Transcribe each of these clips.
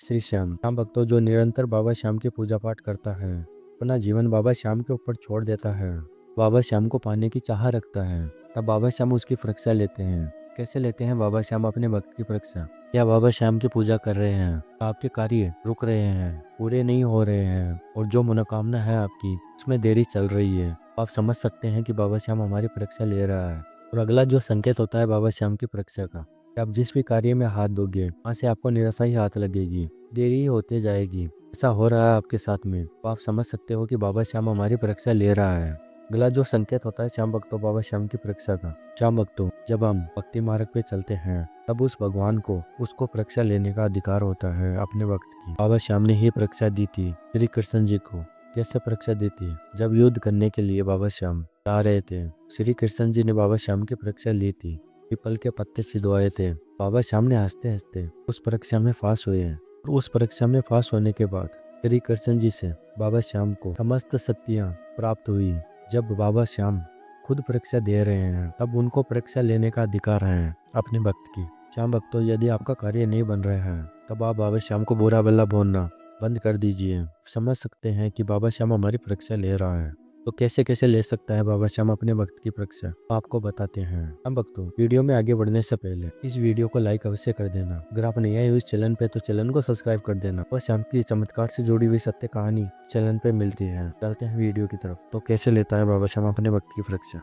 श्री श्याम। श्याम भक्तों, जो निरंतर बाबा श्याम की पूजा पाठ करता है, अपना जीवन बाबा श्याम के ऊपर छोड़ देता है, बाबा श्याम को पाने की चाह रखता है, तब बाबा श्याम उसकी परीक्षा लेते हैं। कैसे लेते हैं बाबा श्याम अपने भक्त की परीक्षा? या बाबा श्याम की पूजा कर रहे हैं, आपके कार्य रुक रहे हैं, पूरे नहीं हो रहे हैं, और जो मनोकामना है आपकी उसमें देरी चल रही है, आप समझ सकते हैं कि बाबा श्याम हमारी परीक्षा ले रहा है। और अगला जो संकेत होता है बाबा श्याम की परीक्षा का, कि आप जिस भी कार्य में हाथ दोगे वहां से आपको निराशा ही हाथ लगेगी, देरी होते जाएगी। ऐसा हो रहा है आपके साथ में, तो आप समझ सकते हो कि बाबा श्याम हमारी परीक्षा ले रहा है। अगला जो संकेत होता है श्याम भक्तों बाबा श्याम की परीक्षा का, श्याम भक्तों, जब हम भक्ति मार्ग पे चलते हैं तब उस भगवान को उसको परीक्षा लेने का अधिकार होता है अपने वक्त की। बाबा श्याम ने ही परीक्षा दी थी श्री कृष्ण जी को। कैसे परीक्षा दी थी? जब युद्ध करने के लिए बाबा श्याम जा रहे थे, श्री कृष्ण जी ने बाबा श्याम की परीक्षा ली थी, पीपल के पत्ते छिदवाए थे। बाबा श्याम ने हंसते हंसते उस परीक्षा में पास हुए हैं। और उस परीक्षा में पास होने के बाद श्री कृष्ण जी से बाबा श्याम को समस्त शक्तियां प्राप्त हुई। जब बाबा श्याम खुद परीक्षा दे रहे हैं तब उनको परीक्षा लेने का अधिकार है अपने भक्त की। श्याम भक्तों, यदि आपका कार्य नहीं बन रहा है तब आप बाबा श्याम को बुरा भला बोलना बंद कर दीजिए। समझ सकते हैं कि बाबा श्याम हमारी परीक्षा ले रहा है। तो कैसे कैसे ले सकता है बाबा श्याम अपने भक्त की परीक्षा, आपको बताते हैं। हम भक्तों, वीडियो में आगे बढ़ने से पहले इस वीडियो को लाइक अवश्य कर देना। अगर आप नए आए हो इस चैनल पे तो चैनल को सब्सक्राइब कर देना। बाबा श्याम की चमत्कार से जुड़ी हुई सत्य कहानी चैनल पे मिलती है। चलते हैं वीडियो की तरफ। तो कैसे लेता है बाबा श्याम अपने भक्त की परीक्षा?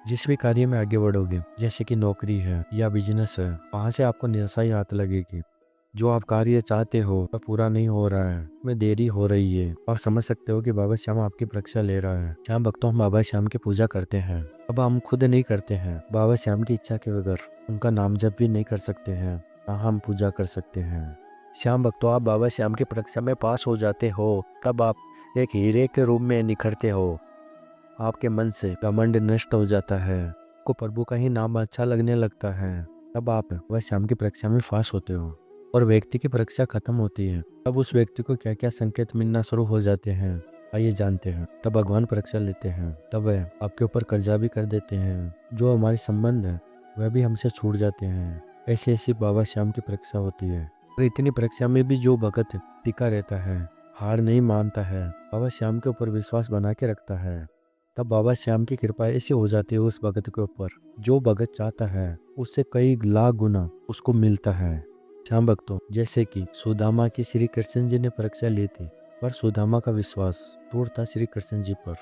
जिस भी कार्य में आगे बढ़ोगे, जैसे कि नौकरी है या बिजनेस है, वहां से आपको निराशा ही हाथ लगेगी। जो आप कार्य चाहते हो वह पूरा नहीं हो रहा है, में देरी हो रही है, आप समझ सकते हो कि बाबा श्याम आपकी परीक्षा ले रहा है। श्याम भक्तों, हम बाबा श्याम की पूजा करते हैं। अब हम खुद नहीं करते हैं, बाबा श्याम की इच्छा के बगैर उनका नाम जप भी नहीं कर सकते हैं, ना हम पूजा कर सकते हैं। श्याम भक्तों, आप बाबा श्याम की परीक्षा में पास हो जाते हो तब आप एक हीरे के रूप में निखरते हो। आपके मन से घमंड नष्ट हो जाता है, को प्रभु का ही नाम अच्छा लगने लगता है। तब आप वह श्याम की परीक्षा में पास होते हो और व्यक्ति की परीक्षा खत्म होती है। तब उस व्यक्ति को क्या क्या संकेत मिलना शुरू हो जाते हैं, आइए जानते हैं। तब भगवान परीक्षा लेते हैं, तब वह आपके ऊपर कर्जा भी कर देते हैं। जो हमारे संबंध है वह भी हमसे छूट जाते हैं। ऐसी ऐसी बाबा श्याम की परीक्षा होती है। और इतनी परीक्षा में भी जो भगत टिका रहता है, हार नहीं मानता है, बाबा श्याम के ऊपर विश्वास बना के रखता है, तब बाबा श्याम की कृपा ऐसी हो जाती है उस भगत के ऊपर। जो भगत चाहता है उससे कई लाख गुना उसको मिलता है। श्याम भक्तों, जैसे कि सुदामा की श्री कृष्ण जी ने परीक्षा ली थी, पर सुदामा का विश्वास टूट था श्री कृष्ण जी पर,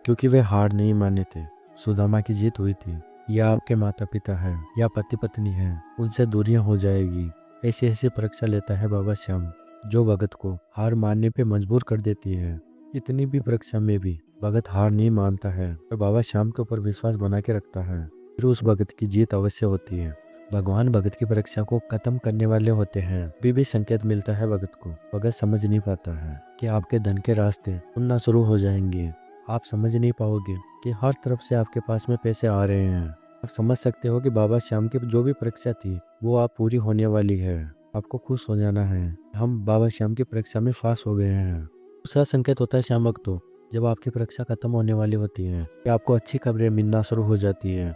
क्योंकि वे हार नहीं माने थे। सुदामा की जीत हुई थी। या आपके माता पिता है या पति पत्नी है, उनसे दूरियां हो जाएगी। ऐसी ऐसी परीक्षा लेता है बाबा श्याम, जो भगत को हार मानने पे मजबूर कर देती है। इतनी भी परीक्षा में भी भगत हार नहीं मानता है और बाबा श्याम के ऊपर विश्वास बना के रखता है, फिर उस भगत की जीत अवश्य होती है। भगवान भगत की परीक्षा को खत्म करने वाले होते हैं। भी संकेत मिलता है भगत को। भगत समझ नहीं पाता है कि आपके धन के रास्ते खुलना शुरू हो जाएंगे। आप समझ नहीं पाओगे कि हर तरफ से आपके पास में पैसे आ रहे हैं। आप समझ सकते हो कि बाबा श्याम की जो भी परीक्षा थी वो आप पूरी होने वाली है। आपको खुश हो जाना है, हम बाबा श्याम की परीक्षा में पास हो गए हैं। दूसरा संकेत होता है श्याम भक्तों, जब आपकी परीक्षा खत्म होने वाली होती है कि आपको अच्छी खबरें मिलना शुरू हो जाती है।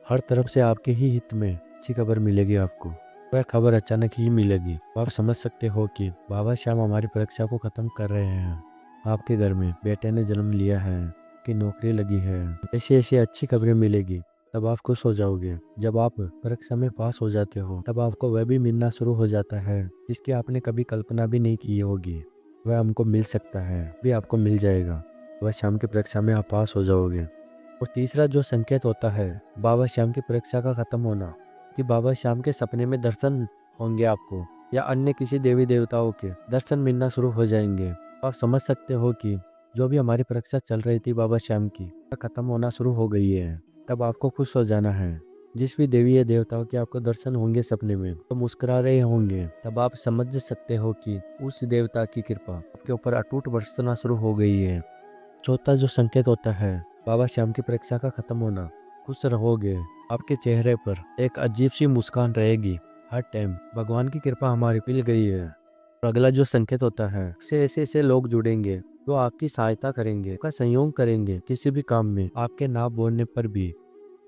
हर तरफ से आपके ही हित में अच्छी खबर मिलेगी आपको। वह खबर अचानक ही मिलेगी। आप समझ सकते हो कि बाबा श्याम हमारी परीक्षा को खत्म कर रहे हैं। आपके घर में बेटे ने जन्म लिया है, कि नौकरी लगी है, ऐसी ऐसी अच्छी खबरें मिलेगी, तब आप खुश हो जाओगे। जब आप परीक्षा में पास हो जाते हो तब आपको वह भी मिलना शुरू हो जाता है जिसकी आपने कभी कल्पना भी नहीं की होगी। वह हमको मिल सकता है, भी आपको मिल जाएगा। वह श्याम की परीक्षा में आप पास हो जाओगे। और तीसरा जो संकेत होता है बाबा श्याम की परीक्षा का खत्म होना, कि बाबा श्याम के सपने में दर्शन होंगे आपको, या अन्य किसी देवी देवताओं के दर्शन मिलना शुरू हो जाएंगे। आप समझ सकते हो कि जो भी हमारी परीक्षा चल रही थी बाबा श्याम की, खत्म होना शुरू हो गई है। तब आपको खुश हो जाना है। जिस भी देवी या देवताओं के आपको दर्शन होंगे सपने में, तो मुस्कुरा रहे होंगे, तब आप समझ सकते हो कि उस देवता की कृपा आपके ऊपर अटूट बरसना शुरू हो गई है। चौथा जो संकेत होता है बाबा श्याम की परीक्षा का खत्म होना, खुश रहोगे। आपके चेहरे पर एक अजीब सी मुस्कान रहेगी हर टाइम, भगवान की कृपा हमारी मिल गई है। और अगला जो संकेत होता है, उससे ऐसे ऐसे लोग जुड़ेंगे जो आपकी सहायता करेंगे, आपका सहयोग करेंगे किसी भी काम में। आपके ना बोलने पर भी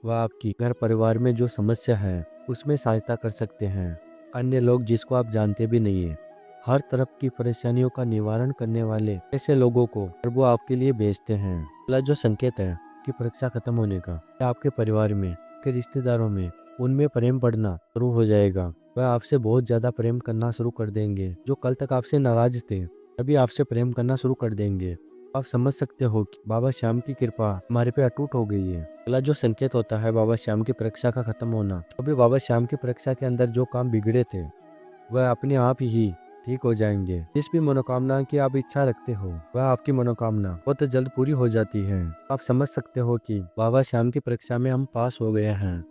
वह आपकी घर परिवार में जो समस्या है उसमें सहायता कर सकते हैं। अन्य लोग जिसको आप जानते भी नहीं है, हर तरफ की परेशानियों का निवारण करने वाले ऐसे लोगों को प्रभु आपके लिए भेजते हैं। पहला जो संकेत है कि परीक्षा खत्म होने का, या आपके परिवार में, के रिश्तेदारों में, उनमें प्रेम बढ़ना शुरू हो जाएगा। वह आपसे बहुत ज्यादा प्रेम करना शुरू कर देंगे। जो कल तक आपसे नाराज थे, अभी आपसे प्रेम करना शुरू कर देंगे। आप समझ सकते हो कि बाबा श्याम की कृपा हमारे पे अटूट हो गई है। अगला जो संकेत होता है बाबा श्याम की परीक्षा का खत्म होना, अभी बाबा श्याम की परीक्षा के अंदर जो काम बिगड़े थे वह अपने आप ही ठीक हो जाएंगे। जिस भी मनोकामना की आप इच्छा रखते हो, वह आपकी मनोकामना बहुत जल्द पूरी हो जाती है। आप समझ सकते हो कि बाबा श्याम की परीक्षा में हम पास हो गए हैं।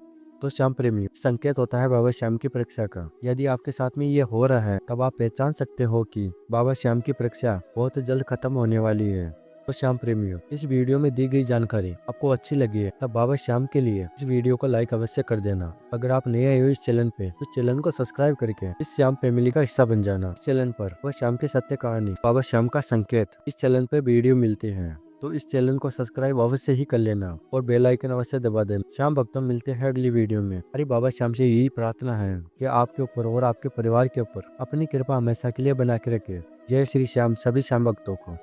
तो श्याम प्रेमी, संकेत होता है बाबा श्याम की परीक्षा का। यदि आपके साथ में ये हो रहा है, तब आप पहचान सकते हो कि बाबा श्याम की परीक्षा बहुत जल्द खत्म होने वाली है। तो श्याम प्रेमियों, इस वीडियो में दी गई जानकारी आपको अच्छी लगी है, तब बाबा श्याम के लिए इस वीडियो को लाइक अवश्य कर देना। अगर आप नए आए हो इस चैनल पे, तो चैनल को सब्सक्राइब करके इस श्याम फैमिली का हिस्सा बन जाना। इस चैनल पर वह श्याम की सत्य कहानी, बाबा श्याम का संकेत, इस चैनल पे वीडियो मिलते हैं। तो इस चैनल को सब्सक्राइब अवश्य ही कर लेना और बेल आइकन अवश्य दबा देना। श्याम भक्तों, मिलते हैं अगली वीडियो में। अरे बाबा श्याम से यही प्रार्थना है कि आपके ऊपर और आपके परिवार के ऊपर अपनी कृपा हमेशा के लिए बना के रखे। जय श्री श्याम सभी श्याम भक्तों को।